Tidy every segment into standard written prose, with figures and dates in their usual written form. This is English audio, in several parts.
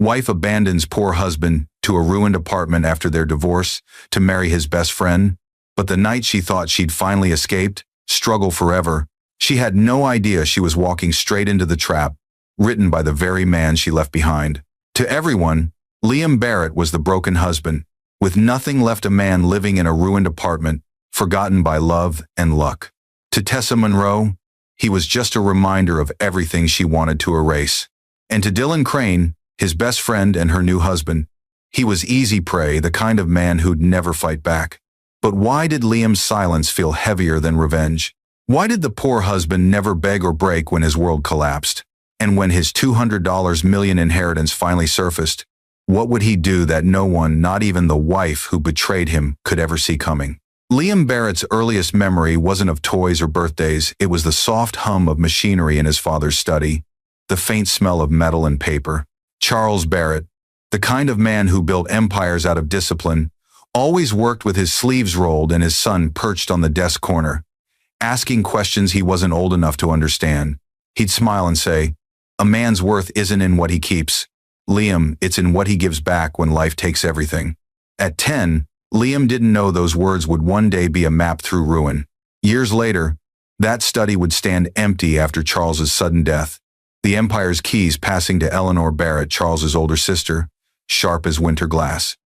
Wife abandons poor husband to a ruined apartment after their divorce to marry his best friend. But the night she thought she'd finally escaped, struggle forever, she had no idea she was walking straight into the trap, written by the very man she left behind. To everyone, Liam Barrett was the broken husband, with nothing left, a man living in a ruined apartment, forgotten by love and luck. To Tessa Monroe, he was just a reminder of everything she wanted to erase. And to Dylan Crane, his best friend and her new husband, he was easy prey, the kind of man who'd never fight back. But why did Liam's silence feel heavier than revenge? Why did the poor husband never beg or break when his world collapsed? And when his $200 million inheritance finally surfaced, what would he do that no one, not even the wife who betrayed him, could ever see coming? Liam Barrett's earliest memory wasn't of toys or birthdays. It was the soft hum of machinery in his father's study, the faint smell of metal and paper. Charles Barrett, the kind of man who built empires out of discipline, always worked with his sleeves rolled and his son perched on the desk corner, asking questions he wasn't old enough to understand. He'd smile and say, "A man's worth isn't in what he keeps, Liam, it's in what he gives back when life takes everything." At 10, Liam didn't know those words would one day be a map through ruin. Years later, that study would stand empty after Charles's sudden death, the empire's keys passing to Eleanor Barrett, Charles's older sister, sharp as winter glass.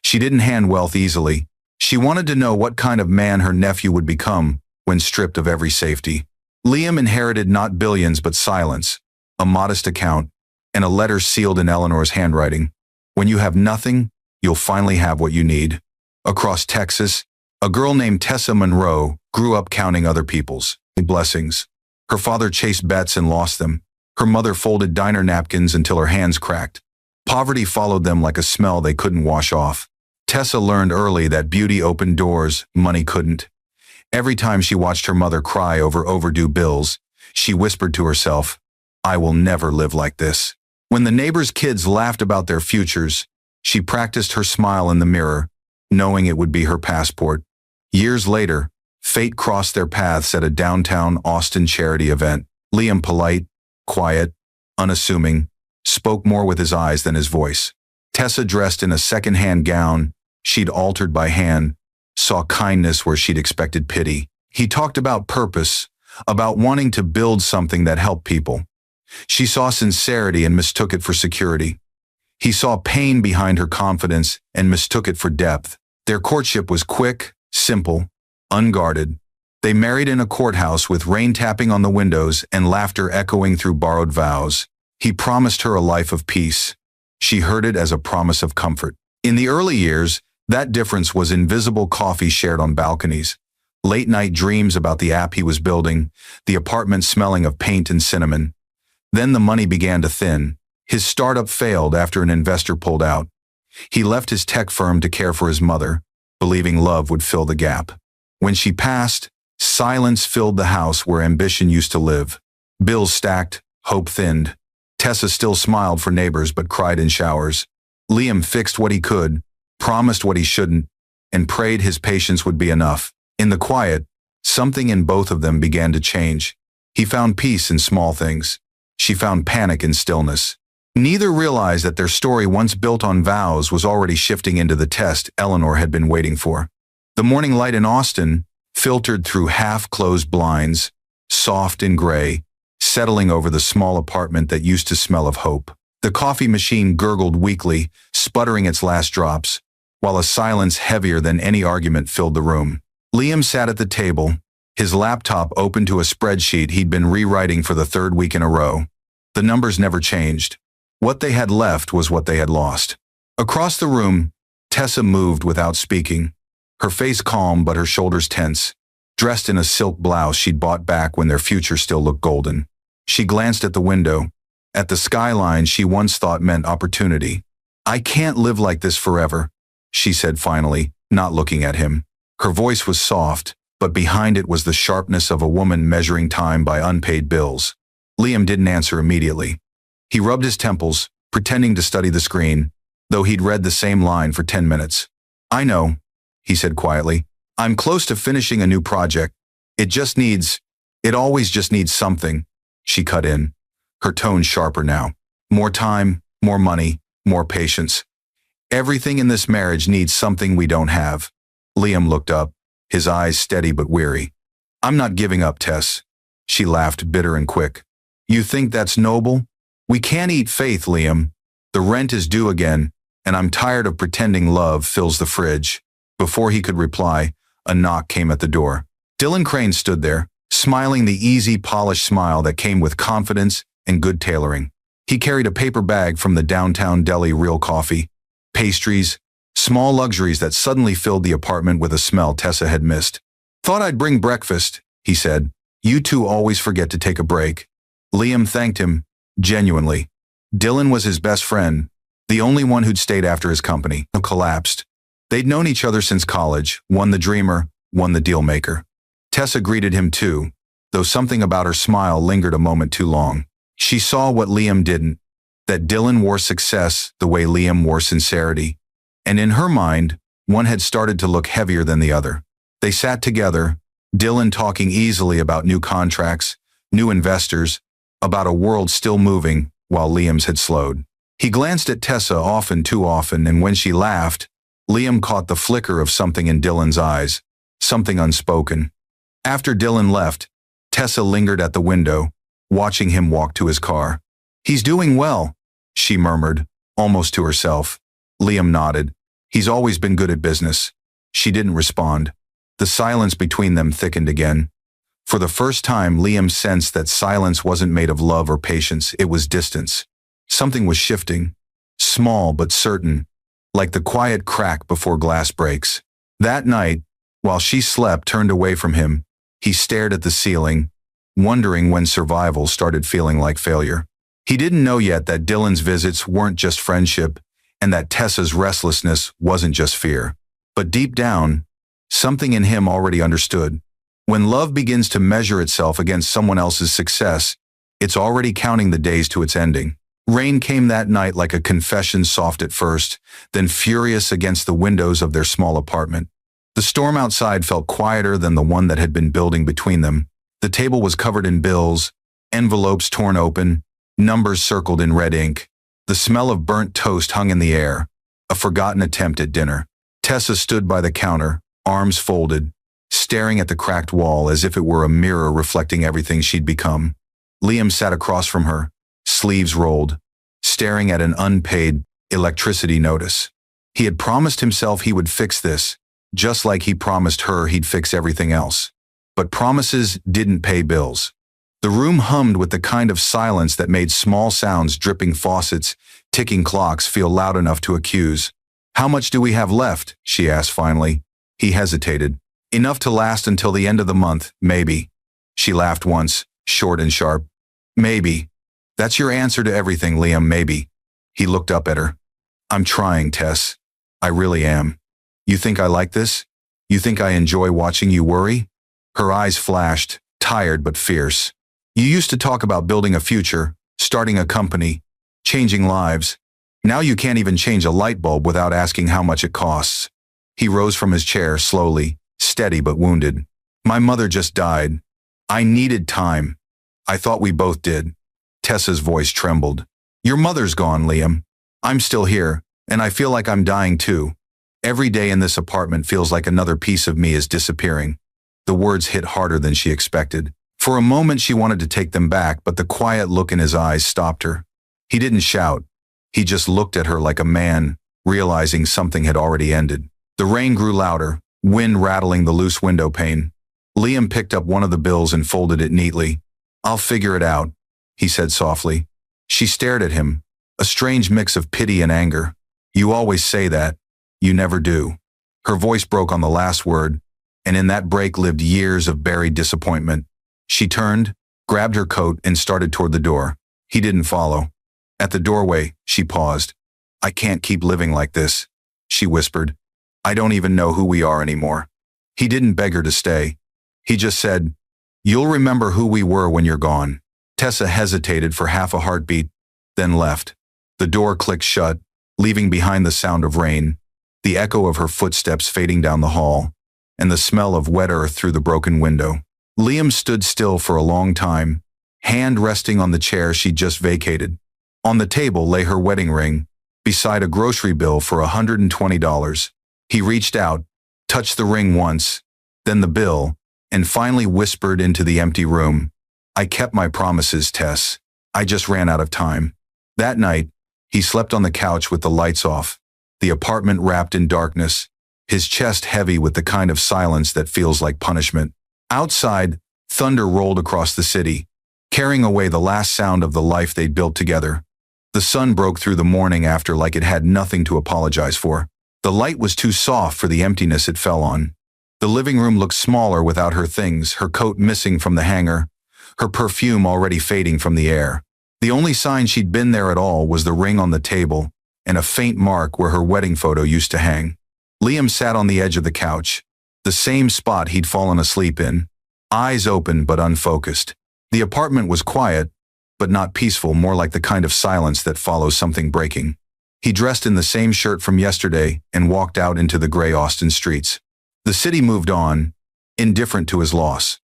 She didn't hand wealth easily. She wanted to know what kind of man her nephew would become when stripped of every safety. Liam inherited not billions but silence, a modest account, and a letter sealed in Eleanor's handwriting. When you have nothing, you'll finally have what you need. Across Texas, a girl named Tessa Monroe grew up counting other people's blessings. Her father chased bets and lost them. Her mother folded diner napkins until her hands cracked. Poverty followed them like a smell they couldn't wash off. Tessa learned early that beauty opened doors money couldn't. Every time she watched her mother cry over overdue bills, she whispered to herself, "I will never live like this." When the neighbors' kids laughed about their futures, she practiced her smile in the mirror, knowing it would be her passport. Years later, fate crossed their paths at a downtown Austin charity event. Liam, polite, quiet, unassuming, spoke more with his eyes than his voice. Tessa, dressed in a second-hand gown she'd altered by hand, saw kindness where she'd expected pity. He talked about purpose, about wanting to build something that helped people. She saw sincerity and mistook it for security. He saw pain behind her confidence and mistook it for depth. Their courtship was quick, simple, unguarded. They married in a courthouse with rain tapping on the windows and laughter echoing through borrowed vows. He promised her a life of peace. She heard it as a promise of comfort. In the early years, that difference was invisible: coffee shared on balconies, late-night dreams about the app he was building, the apartment smelling of paint and cinnamon. Then the money began to thin. His startup failed after an investor pulled out. He left his tech firm to care for his mother, believing love would fill the gap. When she passed, silence filled the house where ambition used to live. Bills stacked, hope thinned. Tessa still smiled for neighbors but cried in showers. Liam fixed what he could, promised what he shouldn't, and prayed his patience would be enough. In the quiet, something in both of them began to change. He found peace in small things. She found panic in stillness. Neither realized that their story, once built on vows, was already shifting into the test Eleanor had been waiting for. The morning light in Austin filtered through half-closed blinds, soft and gray, settling over the small apartment that used to smell of hope. The coffee machine gurgled weakly, sputtering its last drops, while a silence heavier than any argument filled the room. Liam sat at the table, his laptop open to a spreadsheet he'd been rewriting for the third week in a row. The numbers never changed. What they had left was what they had lost. Across the room, Tessa moved without speaking, her face calm but her shoulders tense, dressed in a silk blouse she'd bought back when their future still looked golden. She glanced at the window, at the skyline she once thought meant opportunity. "I can't live like this forever," she said finally, not looking at him. Her voice was soft, but behind it was the sharpness of a woman measuring time by unpaid bills. Liam didn't answer immediately. He rubbed his temples, pretending to study the screen, though he'd read the same line for 10 minutes. "I know," he said quietly. "I'm close to finishing a new project. It always just needs something." She cut in, her tone sharper now. "More time, more money, more patience. Everything in this marriage needs something we don't have. Liam looked up, his eyes steady but weary. I'm not giving up, Tess. She laughed, bitter and quick. You think that's noble? We can't eat faith, Liam. The rent is due again, and I'm tired of pretending love fills the fridge. Before he could reply, a knock came at the door. Dylan Crane stood there, smiling the easy, polished smile that came with confidence and good tailoring. He carried a paper bag from the downtown deli, real coffee, pastries, small luxuries that suddenly filled the apartment with a smell Tessa had missed. Thought I'd bring breakfast, he said. You two always forget to take a break. Liam thanked him, genuinely. Dylan was his best friend, the only one who'd stayed after his company collapsed. They'd known each other since college, one the dreamer, one the deal maker. Tessa greeted him too, though something about her smile lingered a moment too long. She saw what Liam didn't, that Dylan wore success the way Liam wore sincerity. And in her mind, one had started to look heavier than the other. They sat together, Dylan talking easily about new contracts, new investors, about a world still moving, while Liam's had slowed. He glanced at Tessa often, too often, and when she laughed, Liam caught the flicker of something in Dylan's eyes, something unspoken. After Dylan left, Tessa lingered at the window, watching him walk to his car. He's doing well, she murmured, almost to herself. Liam nodded. He's always been good at business. She didn't respond. The silence between them thickened again. For the first time, Liam sensed that silence wasn't made of love or patience, it was distance. Something was shifting, small but certain, like the quiet crack before glass breaks. That night, while she slept turned away from him, he stared at the ceiling, wondering when survival started feeling like failure. He didn't know yet that Dylan's visits weren't just friendship, and that Tessa's restlessness wasn't just fear. But deep down, something in him already understood. When love begins to measure itself against someone else's success, it's already counting the days to its ending. Rain came that night like a confession, soft at first, then furious against the windows of their small apartment. The storm outside felt quieter than the one that had been building between them. The table was covered in bills, envelopes torn open, numbers circled in red ink. The smell of burnt toast hung in the air, a forgotten attempt at dinner. Tessa stood by the counter, arms folded, staring at the cracked wall as if it were a mirror reflecting everything she'd become. Liam sat across from her, sleeves rolled, staring at an unpaid electricity notice. He had promised himself he would fix this, just like he promised her he'd fix everything else. But promises didn't pay bills. The room hummed with the kind of silence that made small sounds, dripping faucets, ticking clocks feel loud enough to accuse. How much do we have left? She asked finally. He hesitated. Enough to last until the end of the month, maybe. She laughed once, short and sharp. Maybe. That's your answer to everything, Liam, maybe. He looked up at her. I'm trying, Tess. I really am. You think I like this? You think I enjoy watching you worry? Her eyes flashed, tired but fierce. You used to talk about building a future, starting a company, changing lives. Now you can't even change a light bulb without asking how much it costs. He rose from his chair slowly, steady but wounded. My mother just died. I needed time. I thought we both did. Tessa's voice trembled. Your mother's gone, Liam. I'm still here, and I feel like I'm dying too. Every day in this apartment feels like another piece of me is disappearing. The words hit harder than she expected. For a moment she wanted to take them back, but the quiet look in his eyes stopped her. He didn't shout. He just looked at her like a man, realizing something had already ended. The rain grew louder, wind rattling the loose window pane. Liam picked up one of the bills and folded it neatly. I'll figure it out, he said softly. She stared at him, a strange mix of pity and anger. You always say that. You never do. Her voice broke on the last word, and in that break lived years of buried disappointment. She turned, grabbed her coat, and started toward the door. He didn't follow. At the doorway, she paused. I can't keep living like this, she whispered. I don't even know who we are anymore. He didn't beg her to stay. He just said, You'll remember who we were when you're gone. Tessa hesitated for half a heartbeat, then left. The door clicked shut, leaving behind the sound of rain, the echo of her footsteps fading down the hall, and the smell of wet earth through the broken window. Liam stood still for a long time, hand resting on the chair she'd just vacated. On the table lay her wedding ring, beside a grocery bill for $120. He reached out, touched the ring once, then the bill, and finally whispered into the empty room, "I kept my promises, Tess. I just ran out of time." That night, he slept on the couch with the lights off, the apartment wrapped in darkness, his chest heavy with the kind of silence that feels like punishment. Outside, thunder rolled across the city, carrying away the last sound of the life they'd built together. The sun broke through the morning after like it had nothing to apologize for. The light was too soft for the emptiness it fell on. The living room looked smaller without her things, her coat missing from the hanger, her perfume already fading from the air. The only sign she'd been there at all was the ring on the table and a faint mark where her wedding photo used to hang. Liam sat on the edge of the couch, the same spot he'd fallen asleep in, eyes open but unfocused. The apartment was quiet, but not peaceful, more like the kind of silence that follows something breaking. He dressed in the same shirt from yesterday and walked out into the gray Austin streets. The city moved on, indifferent to his loss.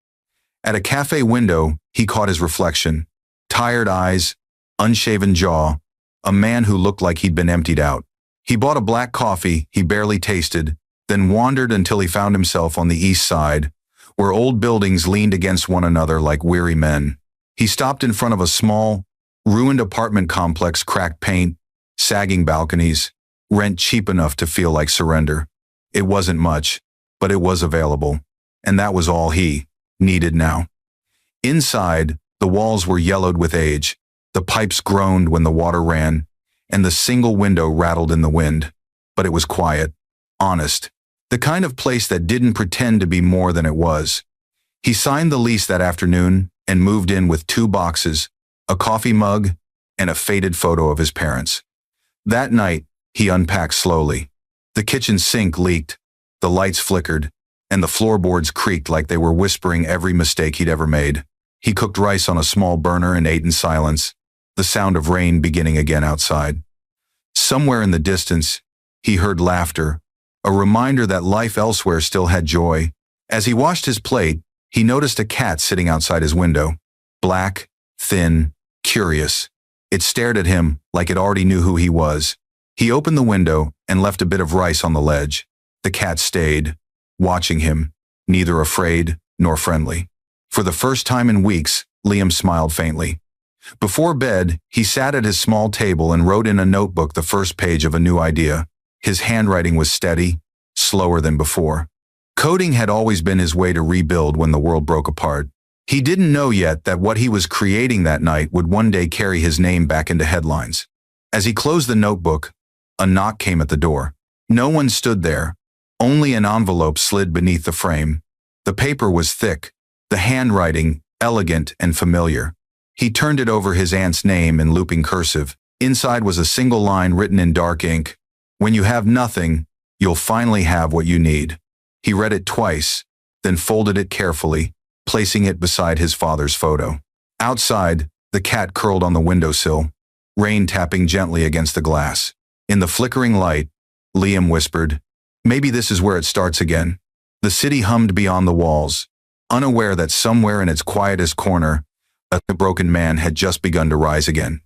At a cafe window, he caught his reflection. Tired eyes, unshaven jaw, a man who looked like he'd been emptied out. He bought a black coffee he barely tasted, then wandered until he found himself on the east side, where old buildings leaned against one another like weary men. He stopped in front of a small, ruined apartment complex, cracked paint, sagging balconies, rent cheap enough to feel like surrender. It wasn't much, but it was available, and that was all he needed now. Inside, the walls were yellowed with age, the pipes groaned when the water ran, and the single window rattled in the wind. But it was quiet, honest, the kind of place that didn't pretend to be more than it was. He signed the lease that afternoon and moved in with 2 boxes, a coffee mug, and a faded photo of his parents. That night, he unpacked slowly. The kitchen sink leaked, the lights flickered, and the floorboards creaked like they were whispering every mistake he'd ever made. He cooked rice on a small burner and ate in silence, the sound of rain beginning again outside. Somewhere in the distance, he heard laughter, a reminder that life elsewhere still had joy. As he washed his plate, he noticed a cat sitting outside his window. Black, thin, curious. It stared at him like it already knew who he was. He opened the window and left a bit of rice on the ledge. The cat stayed, watching him, neither afraid nor friendly. For the first time in weeks, Liam smiled faintly. Before bed, he sat at his small table and wrote in a notebook the first page of a new idea. His handwriting was steady, slower than before. Coding had always been his way to rebuild when the world broke apart. He didn't know yet that what he was creating that night would one day carry his name back into headlines. As he closed the notebook, a knock came at the door. No one stood there. Only an envelope slid beneath the frame. The paper was thick, the handwriting elegant and familiar. He turned it over, his aunt's name in looping cursive. Inside was a single line written in dark ink. "When you have nothing, you'll finally have what you need." He read it twice, then folded it carefully, placing it beside his father's photo. Outside, the cat curled on the windowsill, rain tapping gently against the glass. In the flickering light, Liam whispered, "Maybe this is where it starts again." The city hummed beyond the walls, unaware that somewhere in its quietest corner, a broken man had just begun to rise again.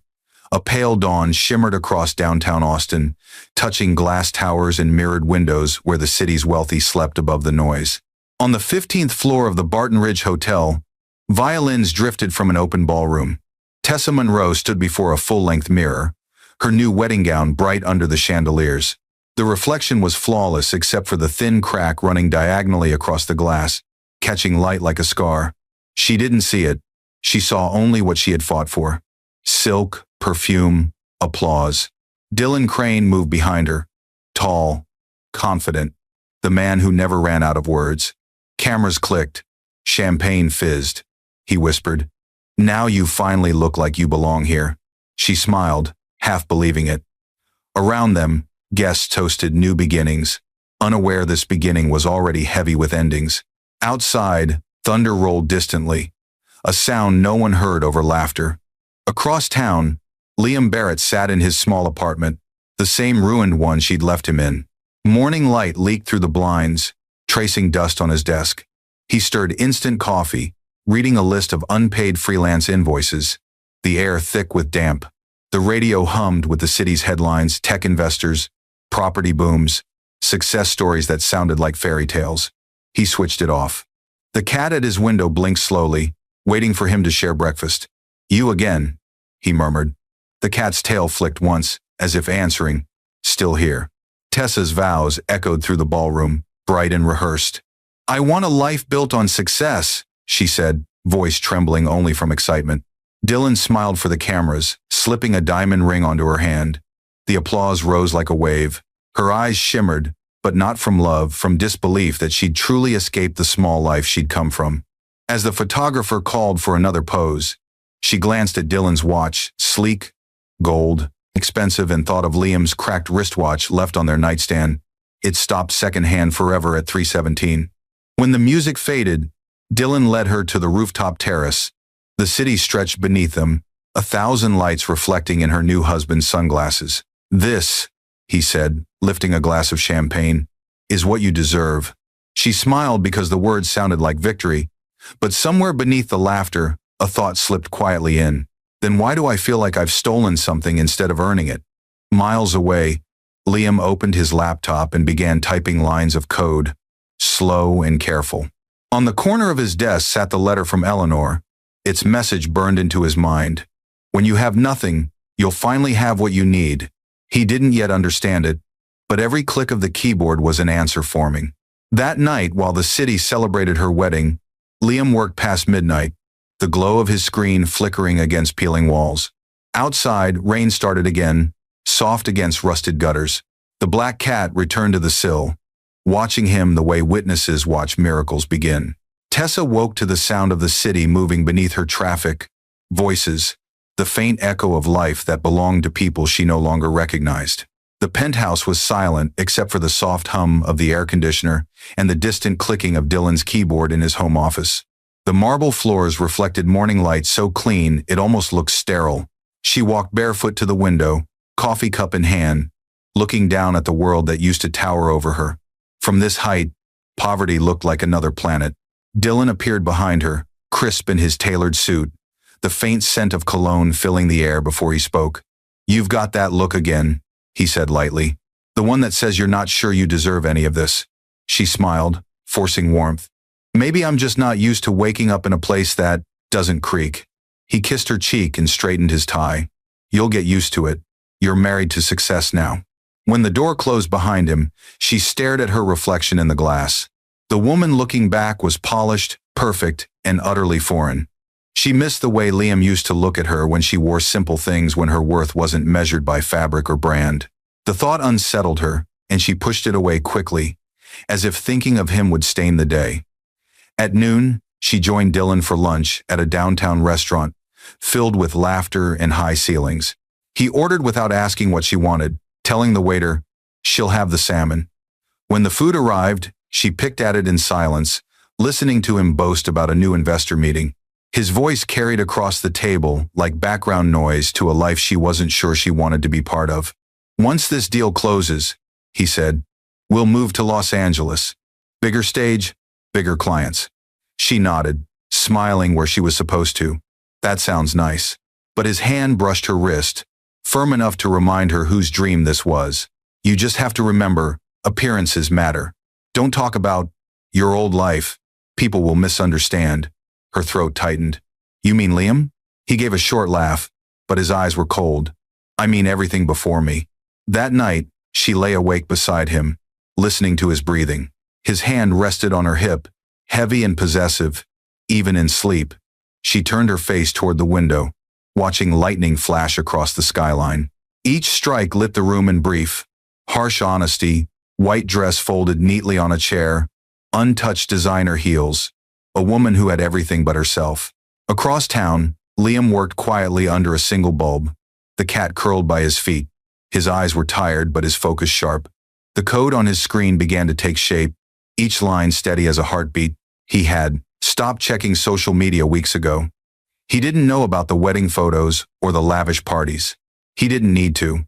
A pale dawn shimmered across downtown Austin, touching glass towers and mirrored windows where the city's wealthy slept above the noise. On the 15th floor of the Barton Ridge Hotel, violins drifted from an open ballroom. Tessa Monroe stood before a full-length mirror, her new wedding gown bright under the chandeliers. The reflection was flawless except for the thin crack running diagonally across the glass, catching light like a scar. She didn't see it. She saw only what she had fought for. Silk, perfume, applause. Dylan Crane moved behind her, tall, confident, the man who never ran out of words. Cameras clicked, champagne fizzed. He whispered, "Now you finally look like you belong here." She smiled, half believing it. Around them, guests toasted new beginnings, unaware this beginning was already heavy with endings. Outside, thunder rolled distantly, a sound no one heard over laughter. Across town, Liam Barrett sat in his small apartment, the same ruined one she'd left him in. Morning light leaked through the blinds, tracing dust on his desk. He stirred instant coffee, reading a list of unpaid freelance invoices, the air thick with damp. The radio hummed with the city's headlines, tech investors, property booms, success stories that sounded like fairy tales. He switched it off. The cat at his window blinked slowly, waiting for him to share breakfast. "You again," he murmured. The cat's tail flicked once, as if answering, "Still here." Tessa's vows echoed through the ballroom, bright and rehearsed. "I want a life built on success," she said, voice trembling only from excitement. Dylan smiled for the cameras, slipping a diamond ring onto her hand. The applause rose like a wave. Her eyes shimmered, but not from love, from disbelief that she'd truly escaped the small life she'd come from. As the photographer called for another pose, she glanced at Dylan's watch, sleek, gold, expensive, and thought of Liam's cracked wristwatch left on their nightstand. It stopped secondhand forever at 3:17. When the music faded, Dylan led her to the rooftop terrace. The city stretched beneath them, 1,000 lights reflecting in her new husband's sunglasses. "This," he said, lifting a glass of champagne, "is what you deserve." She smiled because the words sounded like victory, but somewhere beneath the laughter, a thought slipped quietly in. Then why do I feel like I've stolen something instead of earning it? Miles away, Liam opened his laptop and began typing lines of code, slow and careful. On the corner of his desk sat the letter from Eleanor. Its message burned into his mind. "When you have nothing, you'll finally have what you need." He didn't yet understand it, but every click of the keyboard was an answer forming. That night, while the city celebrated her wedding, Liam worked past midnight, the glow of his screen flickering against peeling walls. Outside, rain started again, soft against rusted gutters. The black cat returned to the sill, watching him the way witnesses watch miracles begin. Tessa woke to the sound of the city moving beneath her, traffic, voices, the faint echo of life that belonged to people she no longer recognized. The penthouse was silent except for the soft hum of the air conditioner and the distant clicking of Dylan's keyboard in his home office. The marble floors reflected morning light so clean it almost looked sterile. She walked barefoot to the window, coffee cup in hand, looking down at the world that used to tower over her. From this height, poverty looked like another planet. Dylan appeared behind her, crisp in his tailored suit, the faint scent of cologne filling the air before he spoke. "You've got that look again," he said lightly. "The one that says you're not sure you deserve any of this." She smiled, forcing warmth. "Maybe I'm just not used to waking up in a place that doesn't creak." He kissed her cheek and straightened his tie. "You'll get used to it. You're married to success now." When the door closed behind him, she stared at her reflection in the glass. The woman looking back was polished, perfect, and utterly foreign. She missed the way Liam used to look at her when she wore simple things, when her worth wasn't measured by fabric or brand. The thought unsettled her, and she pushed it away quickly, as if thinking of him would stain the day. At noon, she joined Dylan for lunch at a downtown restaurant, filled with laughter and high ceilings. He ordered without asking what she wanted, telling the waiter, "She'll have the salmon." When the food arrived, she picked at it in silence, listening to him boast about a new investor meeting. His voice carried across the table like background noise to a life she wasn't sure she wanted to be part of. "Once this deal closes," he said, "we'll move to Los Angeles. Bigger stage, bigger clients." She nodded, smiling where she was supposed to. "That sounds nice." But his hand brushed her wrist, firm enough to remind her whose dream this was. "You just have to remember, appearances matter. Don't talk about your old life. People will misunderstand." Her throat tightened. "You mean Liam?" He gave a short laugh, but his eyes were cold. "I mean everything before me." That night, she lay awake beside him, listening to his breathing. His hand rested on her hip, heavy and possessive, even in sleep. She turned her face toward the window, watching lightning flash across the skyline. Each strike lit the room in brief. Harsh honesty, white dress folded neatly on a chair, untouched designer heels, a woman who had everything but herself. Across town, Liam worked quietly under a single bulb, the cat curled by his feet. His eyes were tired but his focus sharp. The code on his screen began to take shape, each line steady as a heartbeat. He had stopped checking social media weeks ago. He didn't know about the wedding photos or the lavish parties. He didn't need to.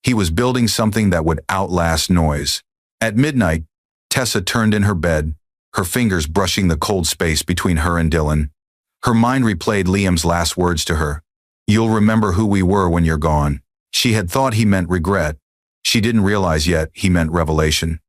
He was building something that would outlast noise. At midnight, Tessa turned in her bed, her fingers brushing the cold space between her and Dylan. Her mind replayed Liam's last words to her. You'll remember who we were when you're gone. She had thought he meant regret. She didn't realize yet he meant revelation.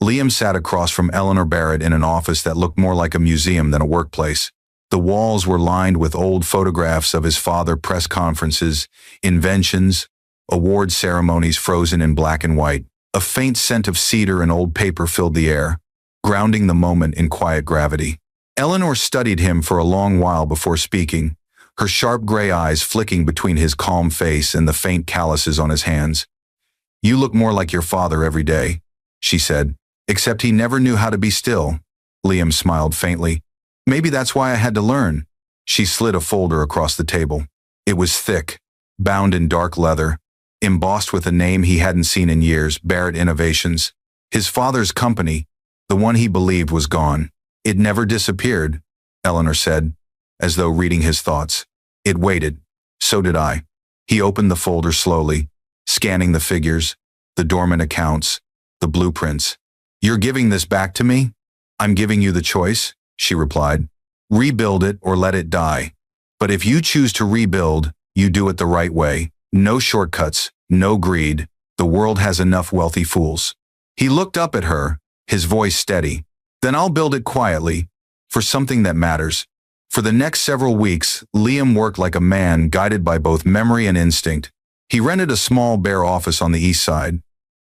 Liam sat across from Eleanor Barrett in an office that looked more like a museum than a workplace. The walls were lined with old photographs of his father, press conferences, inventions, award ceremonies frozen in black and white. A faint scent of cedar and old paper filled the air, grounding the moment in quiet gravity. Eleanor studied him for a long while before speaking, her sharp gray eyes flicking between his calm face and the faint calluses on his hands. You look more like your father every day, she said, except he never knew how to be still. Liam smiled faintly. Maybe that's why I had to learn. She slid a folder across the table. It was thick, bound in dark leather, embossed with a name he hadn't seen in years, Barrett Innovations. His father's company, the one he believed was gone. It never disappeared, Eleanor said, as though reading his thoughts. It waited. So did I. He opened the folder slowly, scanning the figures, the dormant accounts, the blueprints. You're giving this back to me? I'm giving you the choice, she replied. Rebuild it or let it die. But if you choose to rebuild, you do it the right way. No shortcuts, no greed. The world has enough wealthy fools. He looked up at her, his voice steady. Then I'll build it quietly, for something that matters. For the next several weeks, Liam worked like a man guided by both memory and instinct. He rented a small bare office on the east side,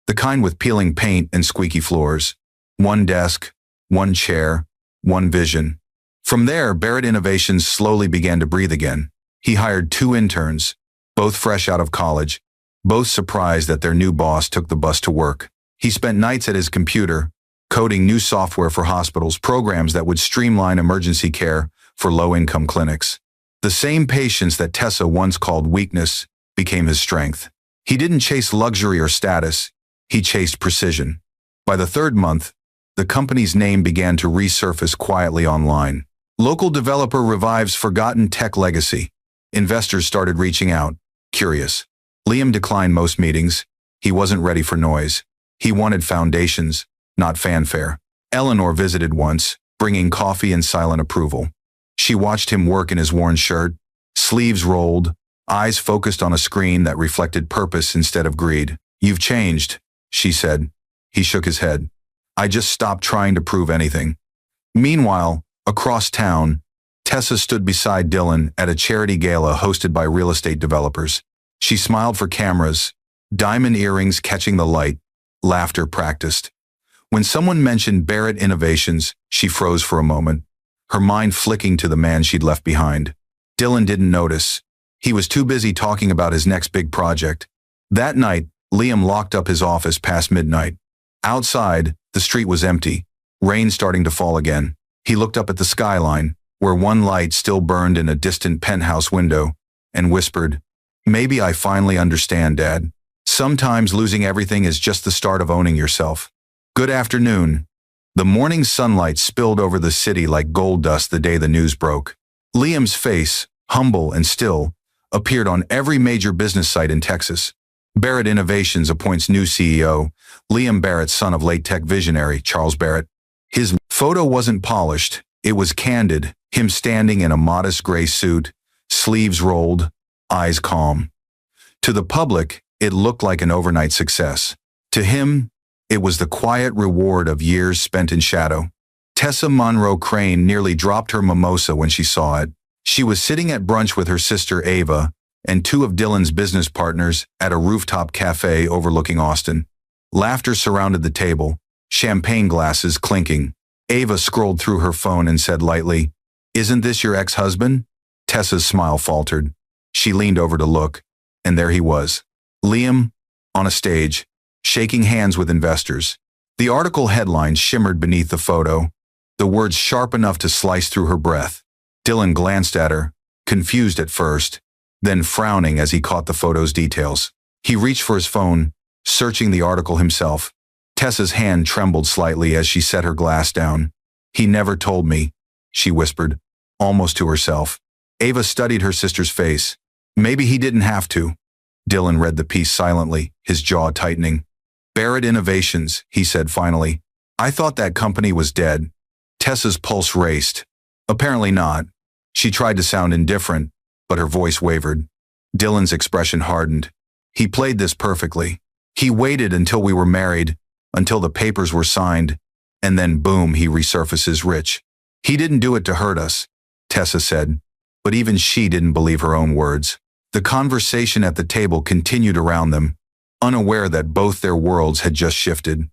the kind with peeling paint and squeaky floors. One desk, one chair, one vision. From there, Barrett Innovations slowly began to breathe again. He hired 2 interns, both fresh out of college, both surprised that their new boss took the bus to work. He spent nights at his computer, coding new software for hospitals, programs that would streamline emergency care for low-income clinics. The same patience that Tessa once called weakness became his strength. He didn't chase luxury or status, he chased precision. By the 3rd month, the company's name began to resurface quietly online. Local developer revives forgotten tech legacy. Investors started reaching out, curious. Liam declined most meetings. He wasn't ready for noise. He wanted foundations, not fanfare. Eleanor visited once, bringing coffee and silent approval. She watched him work in his worn shirt, sleeves rolled, eyes focused on a screen that reflected purpose instead of greed. You've changed, she said. He shook his head. I just stopped trying to prove anything. Meanwhile, across town, Tessa stood beside Dylan at a charity gala hosted by real estate developers. She smiled for cameras, diamond earrings catching the light, laughter practiced. When someone mentioned Barrett Innovations, she froze for a moment, her mind flicking to the man she'd left behind. Dylan didn't notice. He was too busy talking about his next big project. That night, Liam locked up his office past midnight. Outside, the street was empty, rain starting to fall again. He looked up at the skyline, where one light still burned in a distant penthouse window, and whispered, Maybe I finally understand, Dad. Sometimes losing everything is just the start of owning yourself. Good afternoon. The morning sunlight spilled over the city like gold dust the day the news broke. Liam's face, humble and still, appeared on every major business site in Texas. Barrett Innovations appoints new CEO, Liam Barrett, son of late tech visionary Charles Barrett. His photo wasn't polished, it was candid, him standing in a modest gray suit, sleeves rolled, eyes calm. To the public, it looked like an overnight success. To him, it was the quiet reward of years spent in shadow. Tessa Monroe Crane nearly dropped her mimosa when she saw it. She was sitting at brunch with her sister Ava and 2 of Dylan's business partners at a rooftop cafe overlooking Austin. Laughter surrounded the table, champagne glasses clinking. Ava scrolled through her phone and said lightly, Isn't this your ex-husband? Tessa's smile faltered. She leaned over to look, and there he was. Liam, on a stage, shaking hands with investors. The article headline shimmered beneath the photo, the words sharp enough to slice through her breath. Dylan glanced at her, confused at first, then frowning as he caught the photo's details. He reached for his phone, searching the article himself. Tessa's hand trembled slightly as she set her glass down. He never told me, she whispered, almost to herself. Ava studied her sister's face. Maybe he didn't have to. Dylan read the piece silently, his jaw tightening. Barrett Innovations, he said finally. I thought that company was dead. Tessa's pulse raced. Apparently not. She tried to sound indifferent, but her voice wavered. Dylan's expression hardened. He played this perfectly. He waited until we were married, until the papers were signed, and then boom, he resurfaces rich. He didn't do it to hurt us, Tessa said, but even she didn't believe her own words. The conversation at the table continued around them, unaware that both their worlds had just shifted.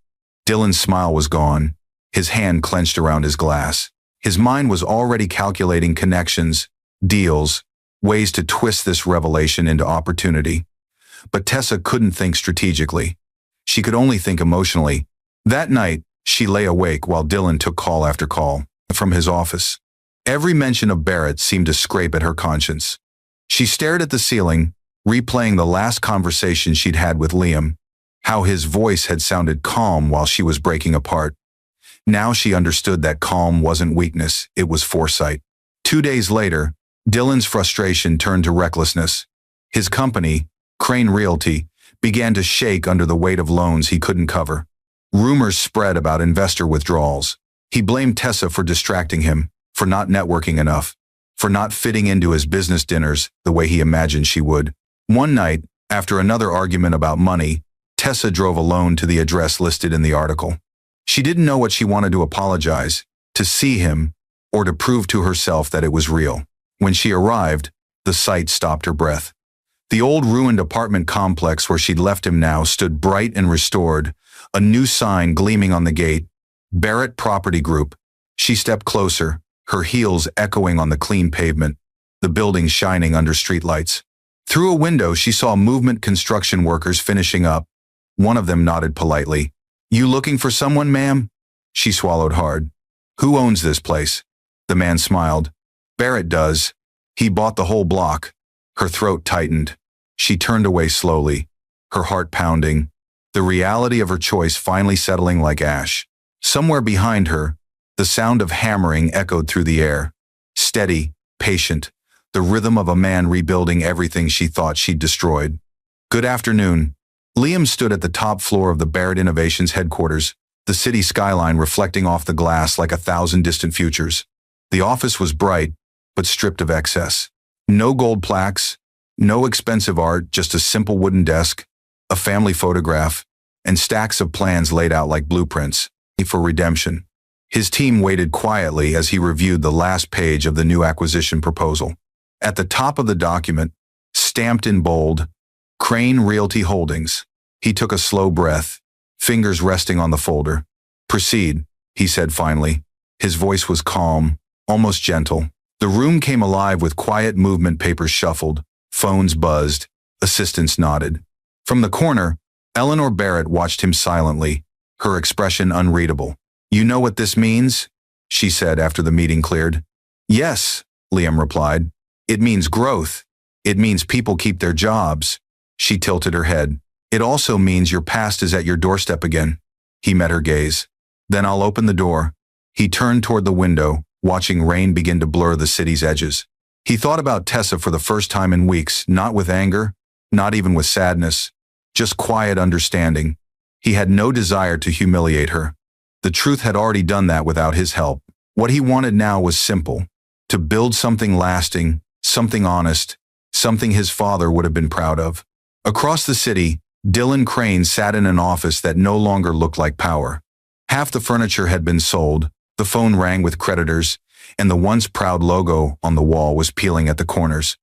Dylan's smile was gone, his hand clenched around his glass. His mind was already calculating connections, deals, ways to twist this revelation into opportunity. But Tessa couldn't think strategically. She could only think emotionally. That night, she lay awake while Dylan took call after call from his office. Every mention of Barrett seemed to scrape at her conscience. She stared at the ceiling, replaying the last conversation she'd had with Liam, how his voice had sounded calm while she was breaking apart. Now she understood that calm wasn't weakness, it was foresight. 2 days later, Dylan's frustration turned to recklessness. His company, Crane Realty, began to shake under the weight of loans he couldn't cover. Rumors spread about investor withdrawals. He blamed Tessa for distracting him, for not networking enough, for not fitting into his business dinners the way he imagined she would. One night, after another argument about money, Tessa drove alone to the address listed in the article. She didn't know what she wanted to apologize, to see him, or to prove to herself that it was real. When she arrived, the sight stopped her breath. The old ruined apartment complex where she'd left him now stood bright and restored, a new sign gleaming on the gate, Barrett Property Group. She stepped closer, her heels echoing on the clean pavement, the building shining under streetlights. Through a window, she saw movement construction workers finishing up. One of them nodded politely. "You looking for someone, ma'am?" She swallowed hard. "Who owns this place?" The man smiled. "Barrett does. He bought the whole block." Her throat tightened. She turned away slowly, her heart pounding, the reality of her choice finally settling like ash. Somewhere behind her, the sound of hammering echoed through the air. Steady, patient, the rhythm of a man rebuilding everything she thought she'd destroyed. "Good afternoon." Liam stood at the top floor of the Barrett Innovations headquarters, the city skyline reflecting off the glass like 1,000 distant futures. The office was bright, but stripped of excess. No gold plaques, no expensive art, just a simple wooden desk, a family photograph, and stacks of plans laid out like blueprints for redemption. His team waited quietly as he reviewed the last page of the new acquisition proposal. At the top of the document, stamped in bold, Crane Realty Holdings. He took a slow breath, fingers resting on the folder. "Proceed," he said finally. His voice was calm, almost gentle. The room came alive with quiet movement, papers shuffled, phones buzzed, assistants nodded. From the corner, Eleanor Barrett watched him silently, her expression unreadable. "You know what this means?" she said after the meeting cleared. "Yes," Liam replied. "It means growth. It means people keep their jobs." She tilted her head. "It also means your past is at your doorstep again." He met her gaze. "Then I'll open the door." He turned toward the window, watching rain begin to blur the city's edges. He thought about Tessa for the first time in weeks, not with anger, not even with sadness, just quiet understanding. He had no desire to humiliate her. The truth had already done that without his help. What he wanted now was simple: to build something lasting, something honest, something his father would have been proud of. Across the city, Dylan Crane sat in an office that no longer looked like power. Half the furniture had been sold, the phone rang with creditors, and the once proud logo on the wall was peeling at the corners.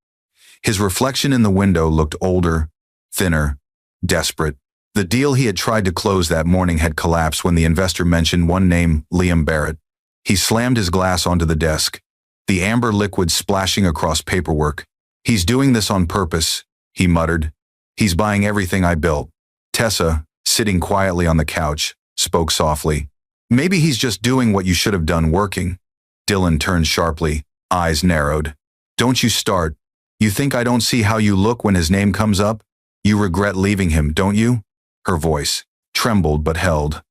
His reflection in the window looked older, thinner, desperate. The deal he had tried to close that morning had collapsed when the investor mentioned one name, Liam Barrett. He slammed his glass onto the desk, the amber liquid splashing across paperwork. "He's doing this on purpose," he muttered. "He's buying everything I built." Tessa, sitting quietly on the couch, spoke softly. "Maybe he's just doing what you should have done, working." Dylan turned sharply, eyes narrowed. "Don't you start. You think I don't see how you look when his name comes up? You regret leaving him, don't you?" Her voice trembled but held.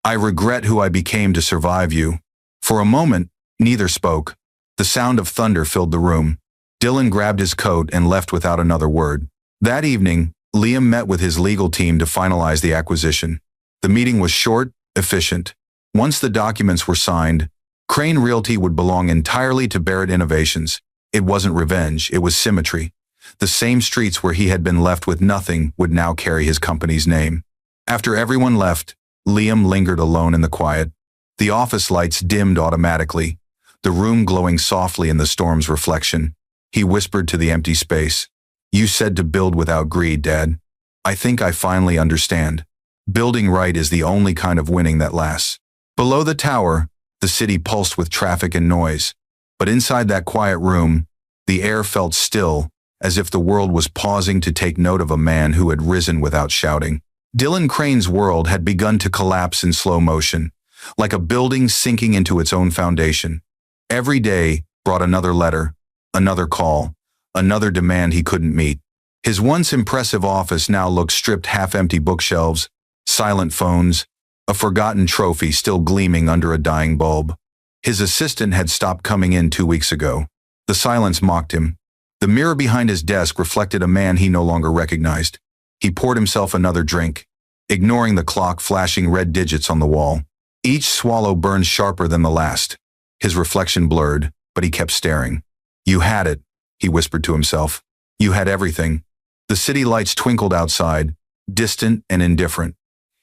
"I regret who I became to survive you." For a moment, neither spoke. The sound of thunder filled the room. Dylan grabbed his coat and left without another word. That evening, Liam met with his legal team to finalize the acquisition. The meeting was short, efficient. Once the documents were signed, Crane Realty would belong entirely to Barrett Innovations. It wasn't revenge, it was symmetry. The same streets where he had been left with nothing would now carry his company's name. After everyone left, Liam lingered alone in the quiet. The office lights dimmed automatically, the room glowing softly in the storm's reflection. He whispered to the empty space, "You said to build without greed, Dad. I think I finally understand. Building right is the only kind of winning that lasts." Below the tower, the city pulsed with traffic and noise. But inside that quiet room, the air felt still, as if the world was pausing to take note of a man who had risen without shouting. Dylan Crane's world had begun to collapse in slow motion, like a building sinking into its own foundation. Every day brought another letter, another call, another demand he couldn't meet. His once impressive office now looked stripped, half-empty bookshelves, silent phones, a forgotten trophy still gleaming under a dying bulb. His assistant had stopped coming in 2 weeks ago. The silence mocked him. The mirror behind his desk reflected a man he no longer recognized. He poured himself another drink, ignoring the clock flashing red digits on the wall. Each swallow burned sharper than the last. His reflection blurred, but he kept staring. "You had it," he whispered to himself. "You had everything." The city lights twinkled outside, distant and indifferent.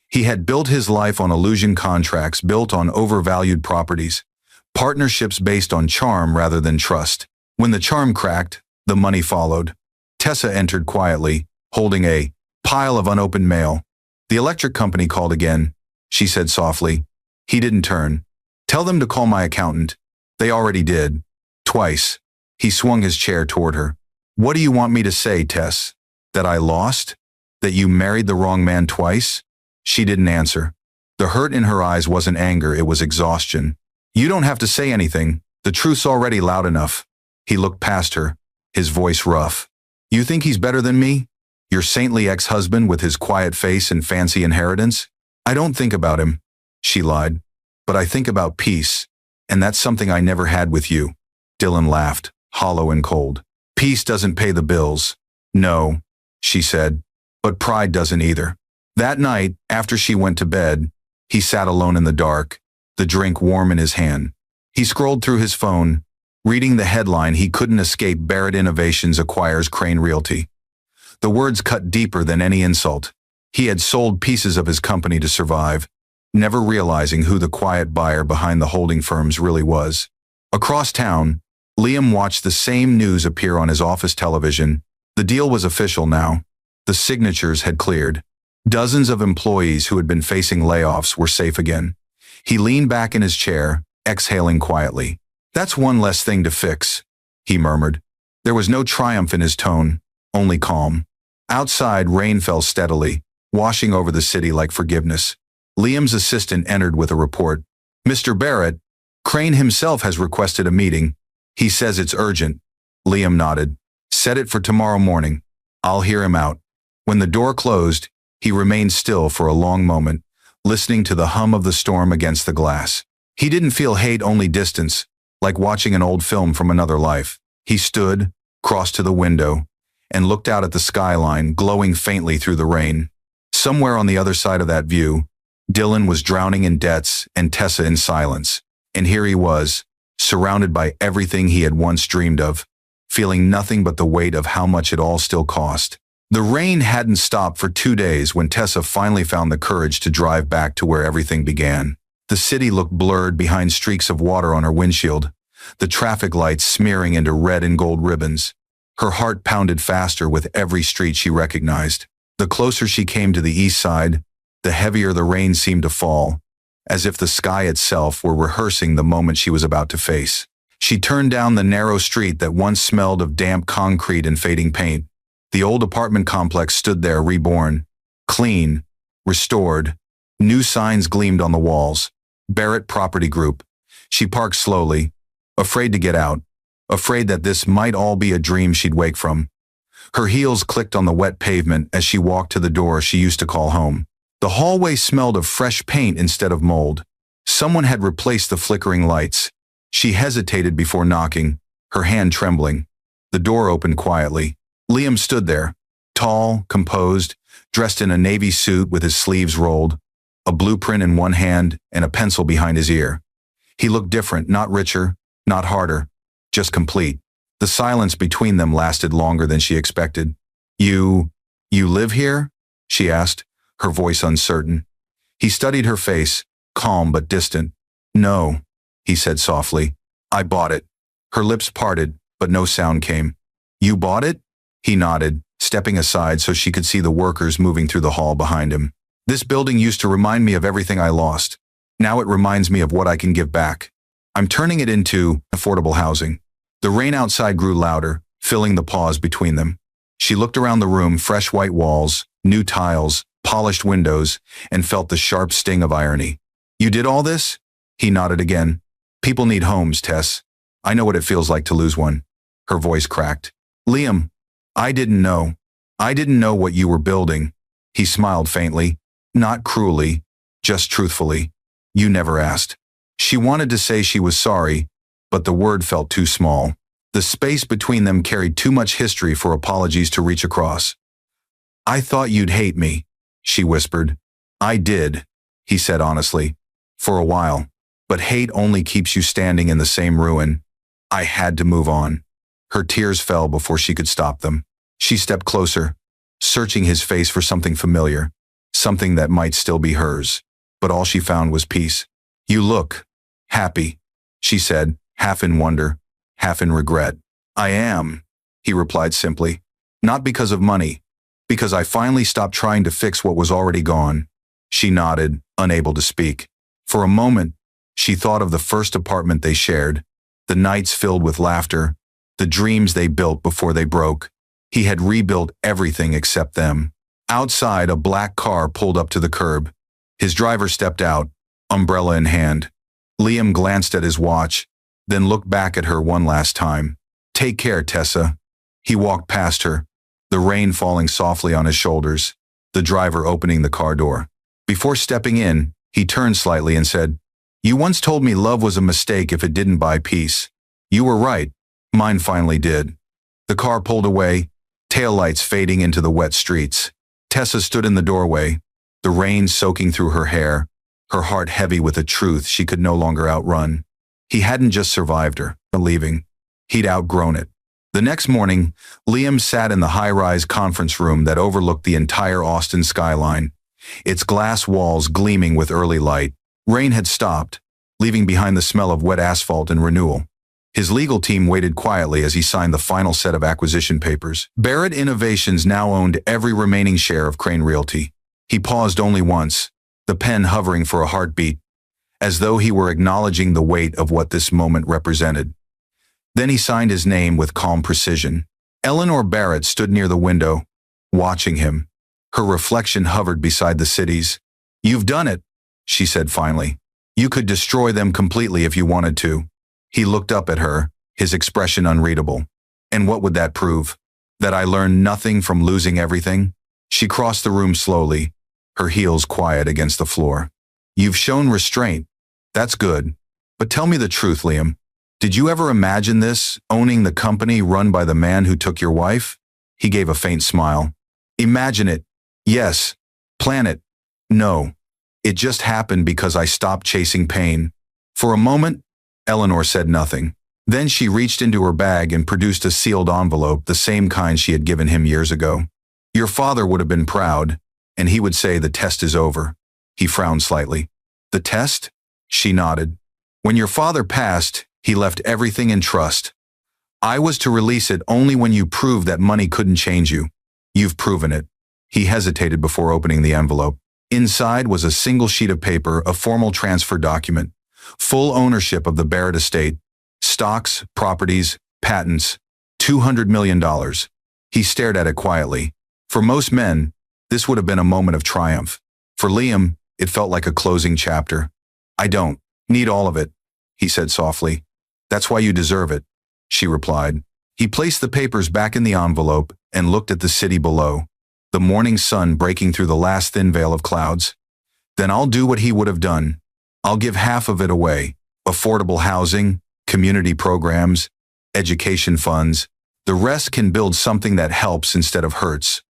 He had built his life on illusion contracts built on overvalued properties, partnerships based on charm rather than trust. When the charm cracked, the money followed. Tessa entered quietly, holding a pile of unopened mail. "The electric company called again," she said softly. He didn't turn. "Tell them to call my accountant." "They already did. Twice." He swung his chair toward her. "What do you want me to say, Tess? That I lost? That you married the wrong man twice?" She didn't answer. The hurt in her eyes wasn't anger, it was exhaustion. "You don't have to say anything. The truth's already loud enough." He looked past her, his voice rough. "You think he's better than me? Your saintly ex-husband with his quiet face and fancy inheritance?" "I don't think about him," she lied. "But I think about peace, and that's something I never had with you." Dylan laughed, hollow and cold. "Peace doesn't pay the bills." "No," she said, "but pride doesn't either." That night, after she went to bed, he sat alone in the dark, the drink warm in his hand. He scrolled through his phone, reading the headline he couldn't escape: Barrett Innovations acquires Crane Realty. The words cut deeper than any insult. He had sold pieces of his company to survive, never realizing who the quiet buyer behind the holding firms really was. Across town, Liam watched the same news appear on his office television. The deal was official now. The signatures had cleared. Dozens of employees who had been facing layoffs were safe again. He leaned back in his chair, exhaling quietly. "That's one less thing to fix," he murmured. There was no triumph in his tone, only calm. Outside, rain fell steadily, washing over the city like forgiveness. Liam's assistant entered with a report. "Mr. Barrett, Crane himself has requested a meeting. He says it's urgent." Liam nodded. "Set it for tomorrow morning. I'll hear him out." When the door closed, he remained still for a long moment, listening to the hum of the storm against the glass. He didn't feel hate, only distance, like watching an old film from another life. He stood, crossed to the window, and looked out at the skyline, glowing faintly through the rain. Somewhere on the other side of that view, Dylan was drowning in debts and Tessa in silence. And here he was, surrounded by everything he had once dreamed of, feeling nothing but the weight of how much it all still cost. The rain hadn't stopped for 2 days when Tessa finally found the courage to drive back to where everything began. The city looked blurred behind streaks of water on her windshield, the traffic lights smearing into red and gold ribbons. Her heart pounded faster with every street she recognized. The closer she came to the east side, the heavier the rain seemed to fall, as if the sky itself were rehearsing the moment she was about to face. She turned down the narrow street that once smelled of damp concrete and fading paint. The old apartment complex stood there, reborn, clean, restored. New signs gleamed on the walls. Barrett Property Group. She parked slowly, afraid to get out, afraid that this might all be a dream she'd wake from. Her heels clicked on the wet pavement as she walked to the door she used to call home. The hallway smelled of fresh paint instead of mold. Someone had replaced the flickering lights. She hesitated before knocking, her hand trembling. The door opened quietly. Liam stood there, tall, composed, dressed in a navy suit with his sleeves rolled, a blueprint in one hand and a pencil behind his ear. He looked different, not richer, not harder, just complete. The silence between them lasted longer than she expected. You live here? She asked, her voice uncertain. He studied her face, calm but distant. No, he said softly. I bought it. Her lips parted, but no sound came. You bought it? He nodded, stepping aside so she could see the workers moving through the hall behind him. This building used to remind me of everything I lost. Now it reminds me of what I can give back. I'm turning it into affordable housing. The rain outside grew louder, filling the pause between them. She looked around the room, fresh white walls, new tiles, polished windows, and felt the sharp sting of irony. You did all this? He nodded again. People need homes, Tess. I know what it feels like to lose one. Her voice cracked. Liam, I didn't know. I didn't know what you were building. He smiled faintly, not cruelly, just truthfully. You never asked. She wanted to say she was sorry, but the word felt too small. The space between them carried too much history for apologies to reach across. I thought you'd hate me, she whispered. I did, he said honestly. For a while. But hate only keeps you standing in the same ruin. I had to move on. Her tears fell before she could stop them. She stepped closer, searching his face for something familiar, something that might still be hers. But all she found was peace. You look happy, she said, half in wonder, half in regret. I am, he replied simply. Not because of money, because I finally stopped trying to fix what was already gone. She nodded, unable to speak. For a moment, she thought of the first apartment they shared, the nights filled with laughter, the dreams they built before they broke. He had rebuilt everything except them. Outside, a black car pulled up to the curb. His driver stepped out, umbrella in hand. Liam glanced at his watch, then looked back at her one last time. Take care, Tessa. He walked past her, the rain falling softly on his shoulders, the driver opening the car door. Before stepping in, he turned slightly and said, You once told me love was a mistake if it didn't buy peace. You were right. Mine finally did. The car pulled away, taillights fading into the wet streets. Tessa stood in the doorway, the rain soaking through her hair, her heart heavy with a truth she could no longer outrun. He hadn't just survived her, leaving. He'd outgrown it. The next morning, Liam sat in the high-rise conference room that overlooked the entire Austin skyline, its glass walls gleaming with early light. Rain had stopped, leaving behind the smell of wet asphalt and renewal. His legal team waited quietly as he signed the final set of acquisition papers. Barrett Innovations now owned every remaining share of Crane Realty. He paused only once, the pen hovering for a heartbeat, as though he were acknowledging the weight of what this moment represented. Then he signed his name with calm precision. Eleanor Barrett stood near the window, watching him. Her reflection hovered beside the cities. You've done it, she said finally. You could destroy them completely if you wanted to. He looked up at her, his expression unreadable. And what would that prove? That I learned nothing from losing everything? She crossed the room slowly, her heels quiet against the floor. You've shown restraint. That's good. But tell me the truth, Liam. Did you ever imagine this, owning the company run by the man who took your wife? He gave a faint smile. Imagine it. Yes. Plan it. No. It just happened because I stopped chasing pain. For a moment, Eleanor said nothing. Then she reached into her bag and produced a sealed envelope, the same kind she had given him years ago. Your father would have been proud, and he would say the test is over. He frowned slightly. The test? She nodded. When your father passed, he left everything in trust. I was to release it only when you proved that money couldn't change you. You've proven it. He hesitated before opening the envelope. Inside was a single sheet of paper, a formal transfer document. Full ownership of the Barrett estate. Stocks, properties, patents. $200 million. He stared at it quietly. For most men, this would have been a moment of triumph. For Liam, it felt like a closing chapter. I don't need all of it, he said softly. That's why you deserve it, she replied. He placed the papers back in the envelope and looked at the city below, the morning sun breaking through the last thin veil of clouds. Then I'll do what he would have done. I'll give half of it away. Affordable housing, community programs, education funds. The rest can build something that helps instead of hurts.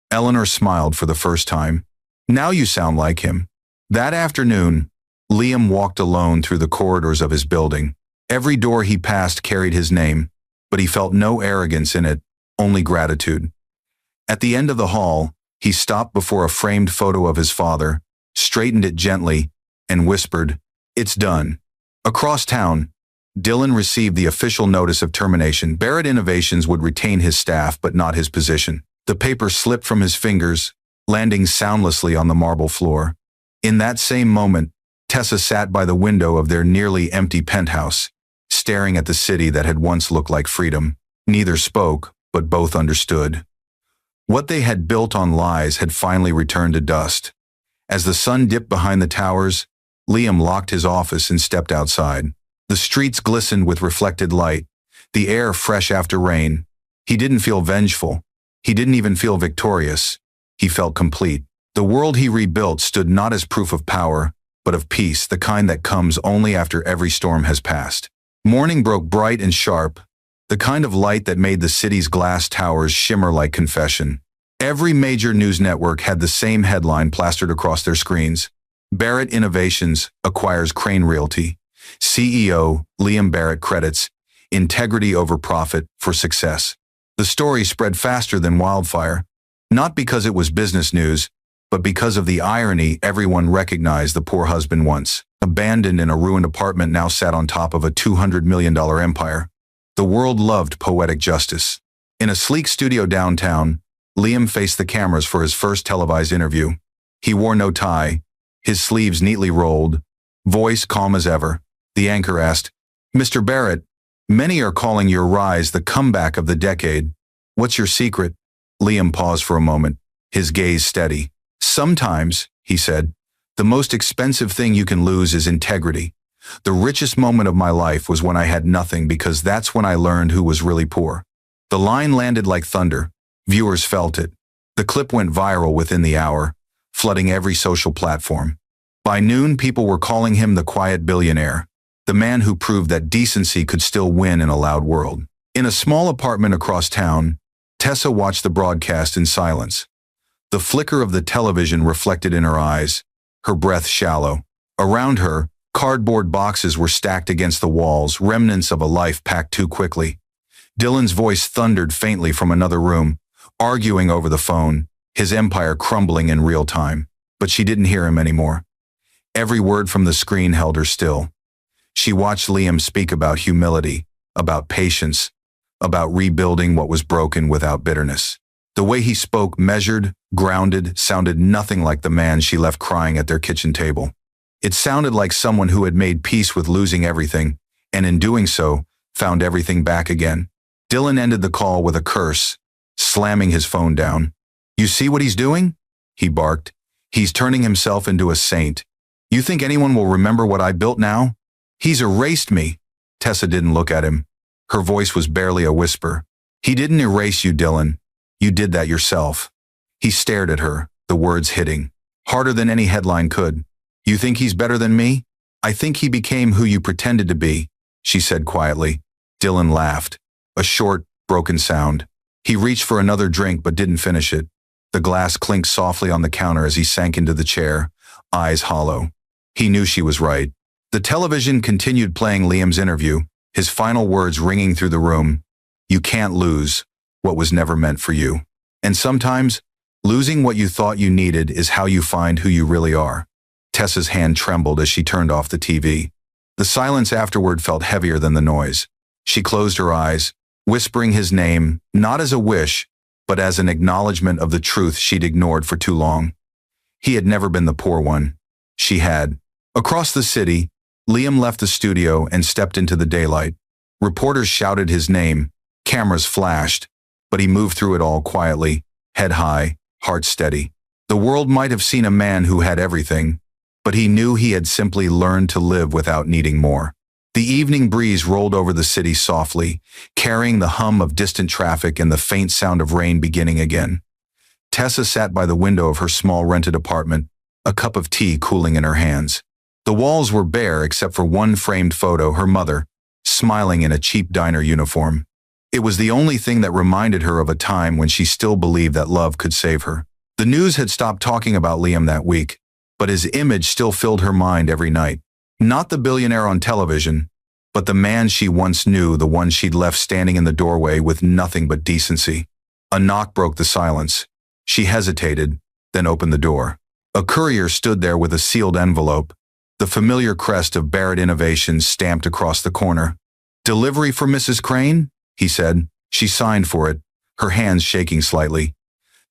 Eleanor smiled for the first time. Now you sound like him. That afternoon, Liam walked alone through the corridors of his building. Every door he passed carried his name. but he felt no arrogance in it, only gratitude. At the end of the hall, he stopped before a framed photo of his father, straightened it gently, and whispered, "It's done." Across town, Dylan received the official notice of termination. Barrett Innovations would retain his staff but not his position. The paper slipped from his fingers, landing soundlessly on the marble floor. In that same moment, Tessa sat by the window of their nearly empty penthouse, staring at the city that had once looked like freedom. Neither spoke, but both understood. What they had built on lies had finally returned to dust. As the sun dipped behind the towers, Liam locked his office and stepped outside. The streets glistened with reflected light, the air fresh after rain. He didn't feel vengeful. He didn't even feel victorious. He felt complete. The world he rebuilt stood not as proof of power, but of peace, the kind that comes only after every storm has passed. Morning broke bright and sharp, the kind of light that made the city's glass towers shimmer like confession. Every major news network had the same headline plastered across their screens. Barrett Innovations acquires Crane Realty. CEO Liam Barrett credits integrity over profit for success. The story spread faster than wildfire, not because it was business news, but because of the irony. Everyone recognized the poor husband once abandoned in a ruined apartment now sat on top of a $200 million empire. The world loved poetic justice. In a sleek studio downtown, Liam faced the cameras for his first televised interview. He wore no tie, his sleeves neatly rolled, voice calm as ever. The anchor asked, "Mr. Barrett, many are calling your rise the comeback of the decade. What's your secret?" Liam paused for a moment, his gaze steady. "Sometimes," he said, "the most expensive thing you can lose is integrity. The richest moment of my life was when I had nothing because that's when I learned who was really poor." The line landed like thunder. Viewers felt it. The clip went viral within the hour, flooding every social platform. By noon, people were calling him the quiet billionaire, the man who proved that decency could still win in a loud world. In a small apartment across town, Tessa watched the broadcast in silence. The flicker of the television reflected in her eyes, her breath shallow. Around her, cardboard boxes were stacked against the walls, remnants of a life packed too quickly. Dylan's voice thundered faintly from another room, arguing over the phone, his empire crumbling in real time. But she didn't hear him anymore. Every word from the screen held her still. She watched Liam speak about humility, about patience, about rebuilding what was broken without bitterness. The way he spoke, measured, grounded, sounded nothing like the man she left crying at their kitchen table. It sounded like someone who had made peace with losing everything, and in doing so, found everything back again. Dylan ended the call with a curse, slamming his phone down. "You see what he's doing?" he barked. "He's turning himself into a saint. You think anyone will remember what I built now? He's erased me." Tessa didn't look at him. Her voice was barely a whisper. "He didn't erase you, Dylan. You did that yourself." He stared at her, the words hitting harder than any headline could. "You think he's better than me?" "I think he became who you pretended to be," she said quietly. Dylan laughed, a short, broken sound. He reached for another drink but didn't finish it. The glass clinked softly on the counter as he sank into the chair, eyes hollow. He knew she was right. The television continued playing Liam's interview, his final words ringing through the room. "You can't lose what was never meant for you. And sometimes, losing what you thought you needed is how you find who you really are." Tessa's hand trembled as she turned off the TV. The silence afterward felt heavier than the noise. She closed her eyes, whispering his name, not as a wish, but as an acknowledgement of the truth she'd ignored for too long. He had never been the poor one. She had. Across the city, Liam left the studio and stepped into the daylight. Reporters shouted his name, cameras flashed, but he moved through it all quietly, head high, heart steady. The world might have seen a man who had everything, but he knew he had simply learned to live without needing more. The evening breeze rolled over the city softly, carrying the hum of distant traffic and the faint sound of rain beginning again. Tessa sat by the window of her small rented apartment, a cup of tea cooling in her hands. The walls were bare except for one framed photo, her mother, smiling in a cheap diner uniform. It was the only thing that reminded her of a time when she still believed that love could save her. The news had stopped talking about Liam that week, but his image still filled her mind every night. Not the billionaire on television, but the man she once knew, the one she'd left standing in the doorway with nothing but decency. A knock broke the silence. She hesitated, then opened the door. A courier stood there with a sealed envelope, the familiar crest of Barrett Innovations stamped across the corner. "Delivery for Mrs. Crane?" he said. She signed for it, her hands shaking slightly.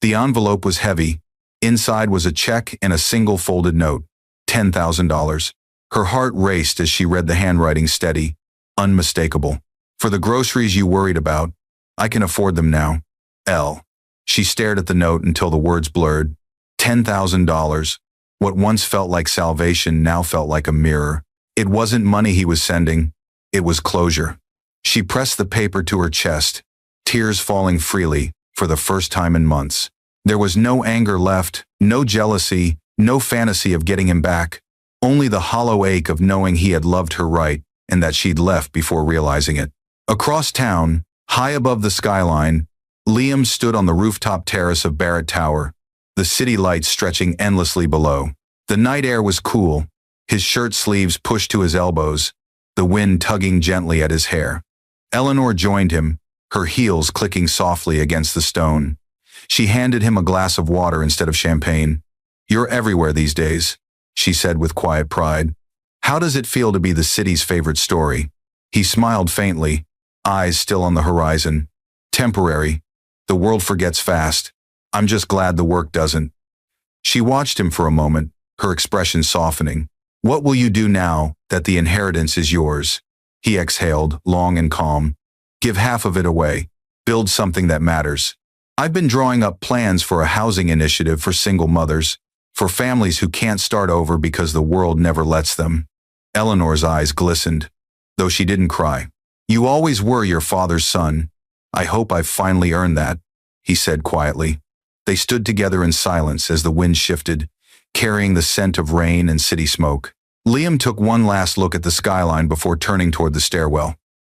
The envelope was heavy. Inside was a check and a single folded note. $10,000. Her heart raced as she read the handwriting, steady, unmistakable. "For the groceries you worried about. I can afford them now. L." She stared at the note until the words blurred. $10,000. What once felt like salvation now felt like a mirror. It wasn't money he was sending. It was closure. She pressed the paper to her chest, tears falling freely for the first time in months. There was no anger left, no jealousy, no fantasy of getting him back. Only the hollow ache of knowing he had loved her right and that she'd left before realizing it. Across town, high above the skyline, Liam stood on the rooftop terrace of Barrett Tower, the city lights stretching endlessly below. The night air was cool, his shirt sleeves pushed to his elbows, the wind tugging gently at his hair. Eleanor joined him, her heels clicking softly against the stone. She handed him a glass of water instead of champagne. "You're everywhere these days," she said with quiet pride. "How does it feel to be the city's favorite story?" He smiled faintly, eyes still on the horizon. "Temporary. The world forgets fast. I'm just glad the work doesn't." She watched him for a moment, her expression softening. "What will you do now that the inheritance is yours?" He exhaled, long and calm. "Give half of it away. Build something that matters. I've been drawing up plans for a housing initiative for single mothers, for families who can't start over because the world never lets them." Eleanor's eyes glistened, though she didn't cry. "You always were your father's son. I hope I've finally earned that," he said quietly. They stood together in silence as the wind shifted, carrying the scent of rain and city smoke. Liam took one last look at the skyline before turning toward the stairwell.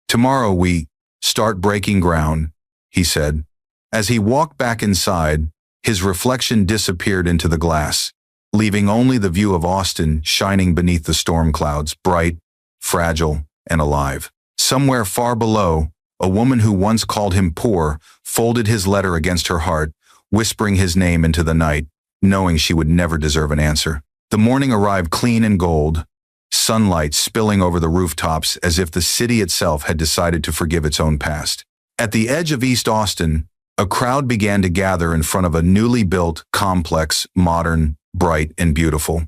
"Tomorrow we start breaking ground," he said. As he walked back inside, his reflection disappeared into the glass, leaving only the view of Austin shining beneath the storm clouds, bright, fragile, and alive. Somewhere far below, a woman who once called him poor folded his letter against her heart, whispering his name into the night, knowing she would never deserve an answer. The morning arrived clean and gold, sunlight spilling over the rooftops as if the city itself had decided to forgive its own past. At the edge of East Austin, a crowd began to gather in front of a newly built complex, modern, bright, and beautiful.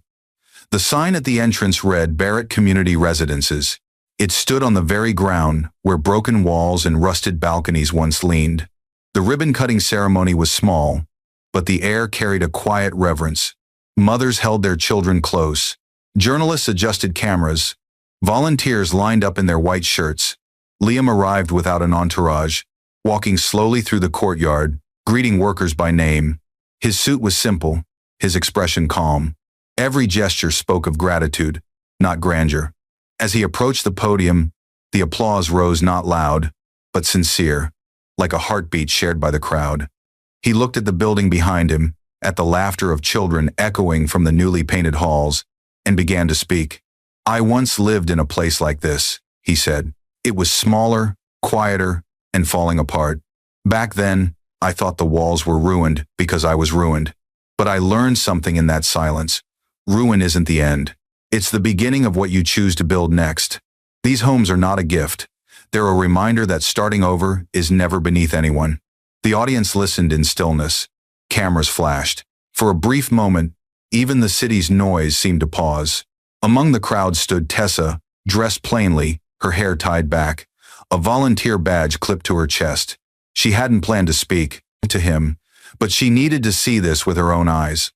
The sign at the entrance read Barrett Community Residences. It stood on the very ground where broken walls and rusted balconies once leaned. The ribbon-cutting ceremony was small, but the air carried a quiet reverence. Mothers held their children close. Journalists adjusted cameras. Volunteers lined up in their white shirts. Liam arrived without an entourage, walking slowly through the courtyard, greeting workers by name. His suit was simple, his expression calm. Every gesture spoke of gratitude, not grandeur. As he approached the podium, the applause rose not loud, but sincere, like a heartbeat shared by the crowd. He looked at the building behind him, at the laughter of children echoing from the newly painted halls, and began to speak. "I once lived in a place like this," he said. "It was smaller, quieter, and falling apart. Back then, I thought the walls were ruined because I was ruined. But I learned something in that silence. Ruin isn't the end. It's the beginning of what you choose to build next. These homes are not a gift. They're a reminder that starting over is never beneath anyone." The audience listened in stillness. Cameras flashed. For a brief moment, even the city's noise seemed to pause. Among the crowd stood Tessa, dressed plainly, her hair tied back, a volunteer badge clipped to her chest. She hadn't planned to speak to him, but she needed to see this with her own eyes.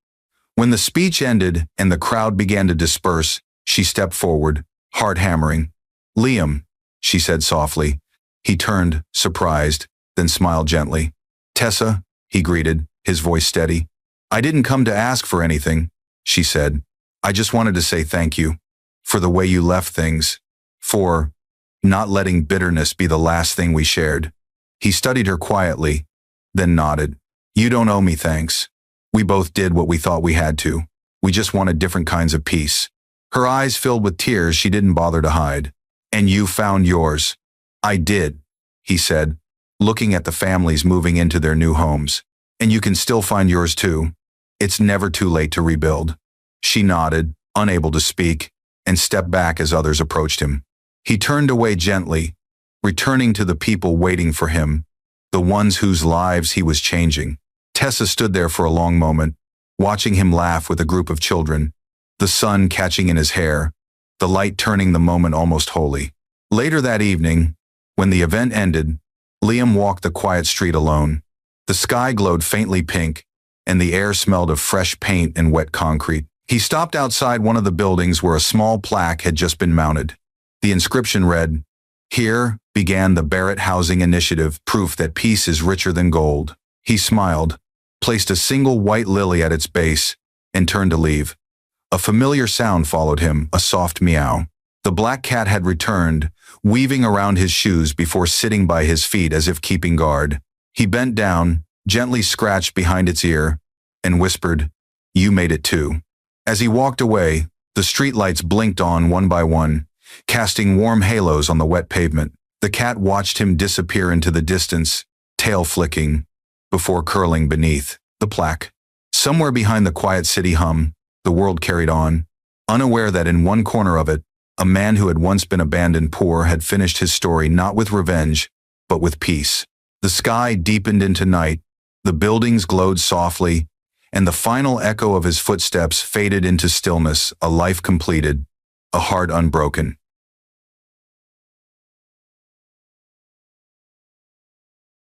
When the speech ended and the crowd began to disperse, she stepped forward, heart hammering. "Liam," she said softly. He turned, surprised, then smiled gently. "Tessa," he greeted, his voice steady. "I didn't come to ask for anything," she said. "I just wanted to say thank you for the way you left things, for not letting bitterness be the last thing we shared." He studied her quietly, then nodded. "You don't owe me thanks. We both did what we thought we had to. We just wanted different kinds of peace." Her eyes filled with tears she didn't bother to hide. And you found yours. I did, he said, looking at the families moving into their new homes. And you can still find yours too. It's never too late to rebuild. She nodded, unable to speak, and stepped back as others approached him. He turned away gently, returning to the people waiting for him, the ones whose lives he was changing. Tessa stood there for a long moment, watching him laugh with a group of children, the sun catching in his hair, the light turning the moment almost holy. Later that evening, when the event ended, Liam walked the quiet street alone. The sky glowed faintly pink, and the air smelled of fresh paint and wet concrete. He stopped outside one of the buildings where a small plaque had just been mounted. The inscription read, "Here began the Barrett Housing Initiative, proof that peace is richer than gold." He smiled, placed a single white lily at its base, and turned to leave. A familiar sound followed him, a soft meow. The black cat had returned, weaving around his shoes before sitting by his feet as if keeping guard. He bent down, gently scratched behind its ear, and whispered, "You made it too." As he walked away, the streetlights blinked on one by one, casting warm halos on the wet pavement. The cat watched him disappear into the distance, tail flicking, before curling beneath the plaque. Somewhere behind the quiet city hum, the world carried on, unaware that in one corner of it, a man who had once been abandoned poor had finished his story not with revenge, but with peace. The sky deepened into night, the buildings glowed softly, and the final echo of his footsteps faded into stillness, a life completed, a heart unbroken.